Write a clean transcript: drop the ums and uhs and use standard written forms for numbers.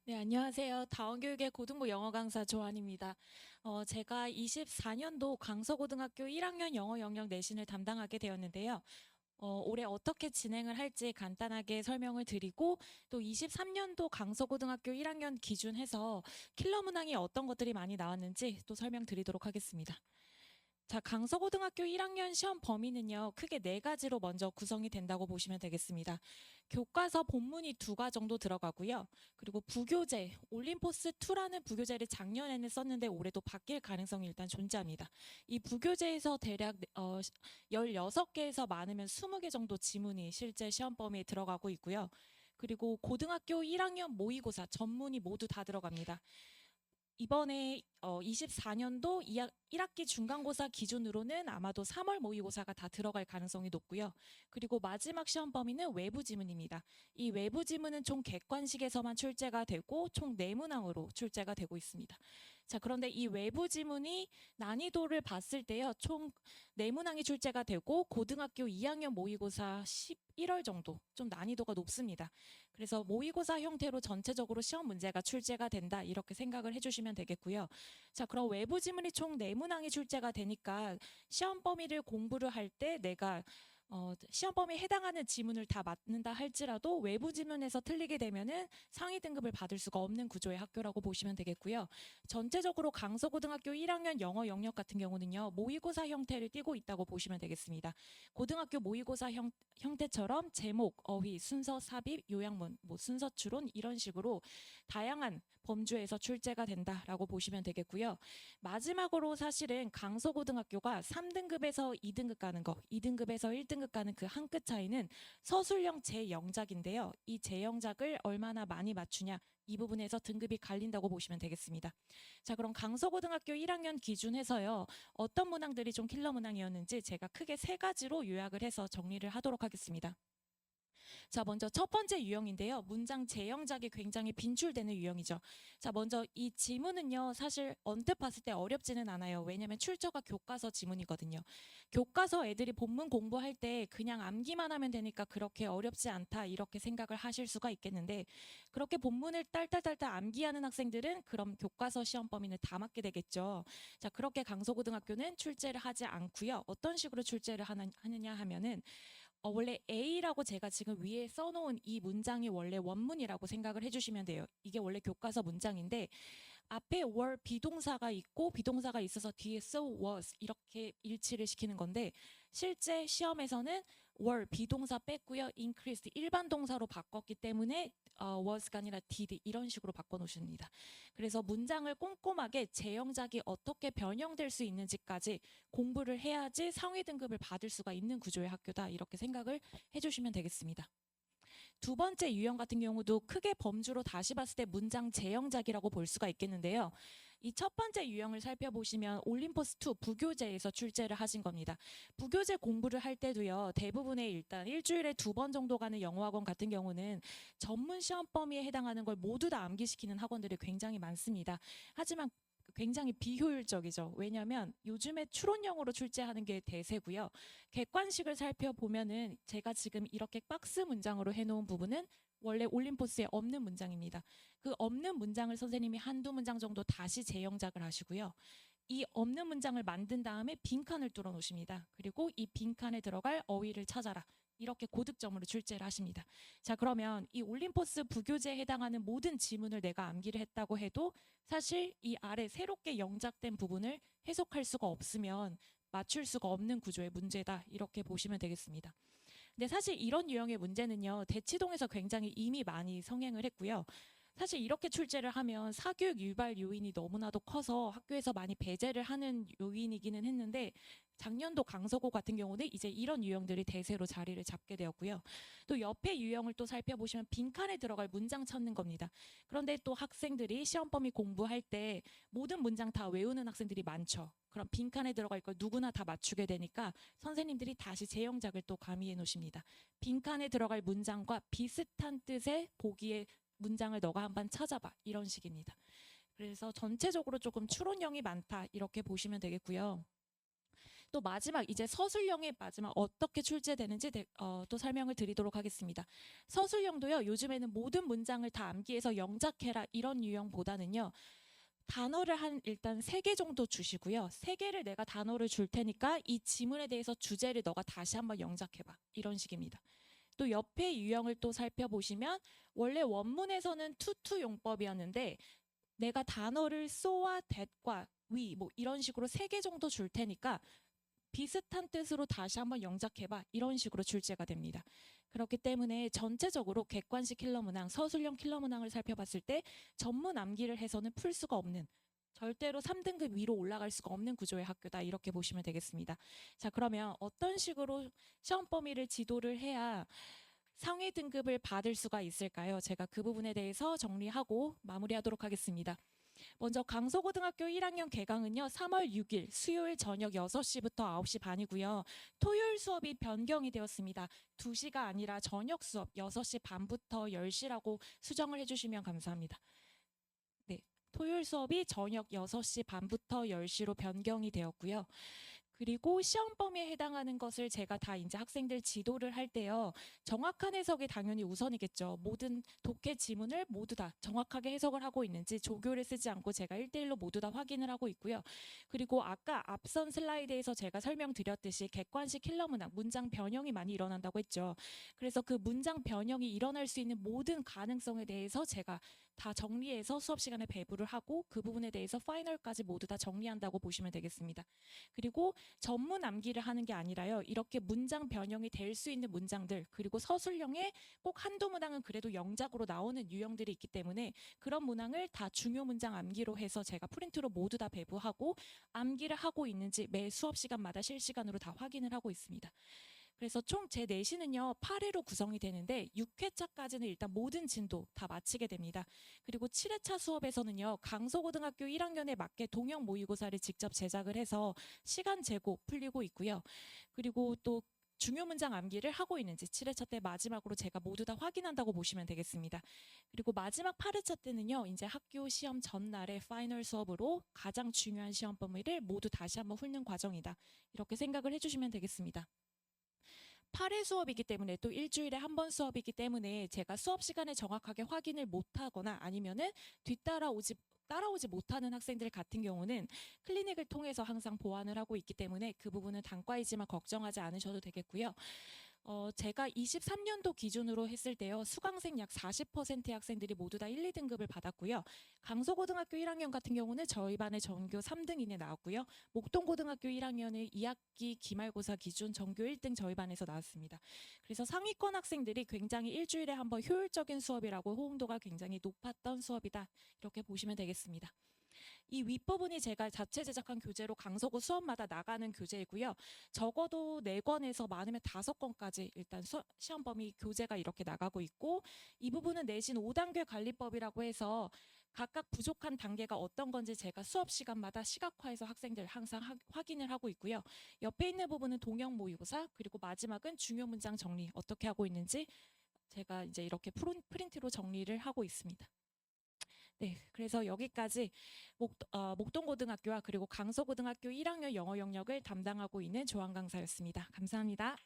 네, 안녕하세요. 다원교육의 고등부 영어 강사 조한입니다. 제가 24년도 강서고등학교 1학년 영어 영역 내신을 담당하게 되었는데요. 올해 어떻게 진행을 할지 간단하게 설명을 드리고 또 23년도 강서고등학교 1학년 기준해서 킬러 문항이 어떤 것들이 많이 나왔는지 또 설명드리도록 하겠습니다. 자, 강서고등학교 1학년 시험 범위는요, 크게 네 가지로 먼저 구성이 된다고 보시면 되겠습니다. 교과서 본문이 2가 정도 들어가고요. 그리고 부교재, 올림포스2라는 부교재를 작년에는 썼는데 올해도 바뀔 가능성이 일단 존재합니다. 이 부교재에서 대략 16개에서 많으면 20개 정도 지문이 실제 시험 범위에 들어가고 있고요. 그리고 고등학교 1학년 모의고사 전문이 모두 다 들어갑니다. 이번에 24년도 1학기 중간고사 기준으로는 아마도 3월 모의고사가 다 들어갈 가능성이 높고요. 그리고 마지막 시험 범위는 외부 지문입니다. 이 외부 지문은 총 객관식에서만 출제가 되고 총 4문항으로 출제가 되고 있습니다. 자, 그런데 이 외부 지문이 난이도를 봤을 때요. 총 4문항이 출제가 되고 고등학교 2학년 모의고사 11월 정도 좀 난이도가 높습니다. 그래서 모의고사 형태로 전체적으로 시험 문제가 출제가 된다 이렇게 생각을 해주시면 되겠고요. 자, 그럼 외부 지문이 총 4문항이 출제가 되니까 시험 범위를 공부를 할 때 내가 시험 범위에 해당하는 지문을 다 맞는다 할지라도 외부 지문에서 틀리게 되면은 상위 등급을 받을 수가 없는 구조의 학교라고 보시면 되겠고요. 전체적으로 강서고등학교 1학년 영어 영역 같은 경우는요. 모의고사 형태를 띠고 있다고 보시면 되겠습니다. 고등학교 모의고사 형태처럼 제목, 어휘, 순서, 삽입, 요약문, 순서 추론 이런 식으로 다양한 범주에서 출제가 된다라고 보시면 되겠고요. 마지막으로 사실은 강서고등학교가 3등급에서 2등급 가는 거, 2등급에서 1등급 가는 그 한 끗 차이는 서술형 제영작인데요. 이 제영작을 얼마나 많이 맞추냐 이 부분에서 등급이 갈린다고 보시면 되겠습니다. 자, 그럼 강서고등학교 1학년 기준해서요. 어떤 문항들이 좀 킬러 문항이었는지 제가 크게 3가지로 요약을 해서 정리를 하도록 하겠습니다. 자, 먼저 첫 번째 유형인데요. 문장 재영작이 굉장히 빈출되는 유형이죠. 자, 먼저 이 지문은요. 사실 언뜻 봤을 때 어렵지는 않아요. 왜냐하면 출처가 교과서 지문이거든요. 교과서 애들이 본문 공부할 때 그냥 암기만 하면 되니까 그렇게 어렵지 않다 이렇게 생각을 하실 수가 있겠는데 그렇게 본문을 딸딸딸딸 암기하는 학생들은 그럼 교과서 시험 범위는 다 맞게 되겠죠. 자, 그렇게 강서고등학교는 출제를 하지 않고요. 어떤 식으로 출제를 하느냐 하면은 원래 A라고 제가 지금 위에 써놓은 이 문장이 원래 원문이라고 생각을 해주시면 돼요. 이게 원래 교과서 문장인데 앞에 were 비동사가 있고 비동사가 있어서 뒤에 so was 이렇게 일치를 시키는 건데 실제 시험에서는 were 비동사 뺐고요. increased 일반 동사로 바꿨기 때문에 was가 아니라 did 이런 식으로 바꿔놓으십니다. 그래서 문장을 꼼꼼하게 제형작이 어떻게 변형될 수 있는지까지 공부를 해야지 상위 등급을 받을 수가 있는 구조의 학교다 이렇게 생각을 해주시면 되겠습니다. 두 번째 유형 같은 경우도 크게 범주로 다시 봤을 때 문장 재형작이라고 볼 수가 있겠는데요. 이 첫 번째 유형을 살펴보시면 올림포스2 부교재에서 출제를 하신 겁니다. 부교재 공부를 할 때도요. 대부분의 일단 일주일에 2번 정도 가는 영어학원 같은 경우는 전문 시험 범위에 해당하는 걸 모두 다 암기시키는 학원들이 굉장히 많습니다. 하지만 굉장히 비효율적이죠. 왜냐하면 요즘에 추론형으로 출제하는 게 대세고요. 객관식을 살펴보면은 제가 지금 이렇게 박스 문장으로 해놓은 부분은 원래 올림포스에 없는 문장입니다. 그 없는 문장을 선생님이 한두 문장 정도 다시 재영작을 하시고요. 이 없는 문장을 만든 다음에 빈칸을 뚫어 놓으십니다. 그리고 이 빈칸에 들어갈 어휘를 찾아라. 이렇게 고득점으로 출제를 하십니다. 자, 그러면 이 올림포스 부교재에 해당하는 모든 지문을 내가 암기를 했다고 해도 사실 이 아래 새롭게 영작된 부분을 해석할 수가 없으면 맞출 수가 없는 구조의 문제다. 이렇게 보시면 되겠습니다. 근데 사실 이런 유형의 문제는요. 대치동에서 굉장히 이미 많이 성행을 했고요. 사실 이렇게 출제를 하면 사교육 유발 요인이 너무나도 커서 학교에서 많이 배제를 하는 요인이기는 했는데 작년도 강서고 같은 경우는 이제 이런 유형들이 대세로 자리를 잡게 되었고요. 또 옆에 유형을 또 살펴보시면 빈칸에 들어갈 문장 찾는 겁니다. 그런데 또 학생들이 시험 범위 공부할 때 모든 문장 다 외우는 학생들이 많죠. 그럼 빈칸에 들어갈 걸 누구나 다 맞추게 되니까 선생님들이 다시 재영작을 또 가미해 놓으십니다. 빈칸에 들어갈 문장과 비슷한 뜻의 보기에 문장을 너가 한번 찾아봐 이런 식입니다. 그래서 전체적으로 조금 추론형이 많다 이렇게 보시면 되겠고요. 또 마지막 이제 서술형의 마지막 어떻게 출제되는지 또 설명을 드리도록 하겠습니다. 서술형도요. 요즘에는 모든 문장을 다 암기해서 영작해라 이런 유형보다는요. 단어를 일단 3개 정도 주시고요. 3개를 내가 단어를 줄 테니까 이 지문에 대해서 주제를 너가 다시 한번 영작해봐. 이런 식입니다. 또 옆에 유형을 또 살펴보시면 원래 원문에서는 투투 용법이었는데 내가 단어를 so와 that과 we 뭐 이런 식으로 3개 정도 줄 테니까 비슷한 뜻으로 다시 한번 영작해봐 이런 식으로 출제가 됩니다. 그렇기 때문에 전체적으로 객관식 킬러 문항, 서술형 킬러 문항을 살펴봤을 때 전문 암기를 해서는 풀 수가 없는 절대로 3등급 위로 올라갈 수가 없는 구조의 학교다 이렇게 보시면 되겠습니다. 자, 그러면 어떤 식으로 시험 범위를 지도를 해야 상위 등급을 받을 수가 있을까요? 제가 그 부분에 대해서 정리하고 마무리하도록 하겠습니다. 먼저 강서고등학교 1학년 개강은요. 3월 6일 수요일 저녁 6시부터 9시 반이고요. 토요일 수업이 변경이 되었습니다. 2시가 아니라 저녁 수업 6시 반부터 10시라고 수정을 해주시면 감사합니다. 네, 토요일 수업이 저녁 6시 반부터 10시로 변경이 되었고요. 그리고 시험 범위에 해당하는 것을 제가 다 이제 학생들 지도를 할 때요. 정확한 해석이 당연히 우선이겠죠. 모든 독해 지문을 모두 다 정확하게 해석을 하고 있는지 조교를 쓰지 않고 제가 1대1로 모두 다 확인을 하고 있고요. 그리고 아까 앞선 슬라이드에서 제가 설명드렸듯이 객관식 킬러 문항, 문장 변형이 많이 일어난다고 했죠. 그래서 그 문장 변형이 일어날 수 있는 모든 가능성에 대해서 제가 다 정리해서 수업 시간에 배부를 하고 그 부분에 대해서 파이널까지 모두 다 정리한다고 보시면 되겠습니다. 그리고 전문 암기를 하는 게 아니라요. 이렇게 문장 변형이 될 수 있는 문장들 그리고 서술형에 꼭 한두 문항은 그래도 영작으로 나오는 유형들이 있기 때문에 그런 문항을 다 중요 문장 암기로 해서 제가 프린트로 모두 다 배부하고 암기를 하고 있는지 매 수업 시간마다 실시간으로 다 확인을 하고 있습니다. 그래서 총 제 내신은요 8회로 구성이 되는데 6회차까지는 일단 모든 진도 다 마치게 됩니다. 그리고 7회차 수업에서는요 강서고등학교 1학년에 맞게 동형 모의고사를 직접 제작을 해서 시간 재고 풀리고 있고요. 그리고 또 중요 문장 암기를 하고 있는지 7회차 때 마지막으로 제가 모두 다 확인한다고 보시면 되겠습니다. 그리고 마지막 8회차 때는요 이제 학교 시험 전날에 파이널 수업으로 가장 중요한 시험 범위를 모두 다시 한번 훑는 과정이다. 이렇게 생각을 해주시면 되겠습니다. 8회 수업이기 때문에 또 일주일에 한 번 수업이기 때문에 제가 수업 시간에 정확하게 확인을 못하거나 아니면은 따라오지 못하는 학생들 같은 경우는 클리닉을 통해서 항상 보완을 하고 있기 때문에 그 부분은 단과이지만 걱정하지 않으셔도 되겠고요. 제가 23년도 기준으로 했을 때요. 수강생 약 40%의 학생들이 모두 다 1, 2등급을 받았고요. 강서고등학교 1학년 같은 경우는 저희 반에 전교 3등 이내 나왔고요. 목동고등학교 1학년의 2학기 기말고사 기준 전교 1등 저희 반에서 나왔습니다. 그래서 상위권 학생들이 굉장히 일주일에 한 번 효율적인 수업이라고 호응도가 굉장히 높았던 수업이다. 이렇게 보시면 되겠습니다. 이 윗부분이 제가 자체 제작한 교재로 강서구 수업마다 나가는 교재이고요. 적어도 4권에서 많으면 5권까지 일단 시험 범위 교재가 이렇게 나가고 있고 이 부분은 내신 5단계 관리법이라고 해서 각각 부족한 단계가 어떤 건지 제가 수업 시간마다 시각화해서 학생들 항상 확인을 하고 있고요. 옆에 있는 부분은 동형 모의고사 그리고 마지막은 중요 문장 정리 어떻게 하고 있는지 제가 이제 이렇게 프린트로 정리를 하고 있습니다. 네, 그래서 여기까지 목동고등학교와 그리고 강서고등학교 1학년 영어 영역을 담당하고 있는 조한 강사였습니다. 감사합니다.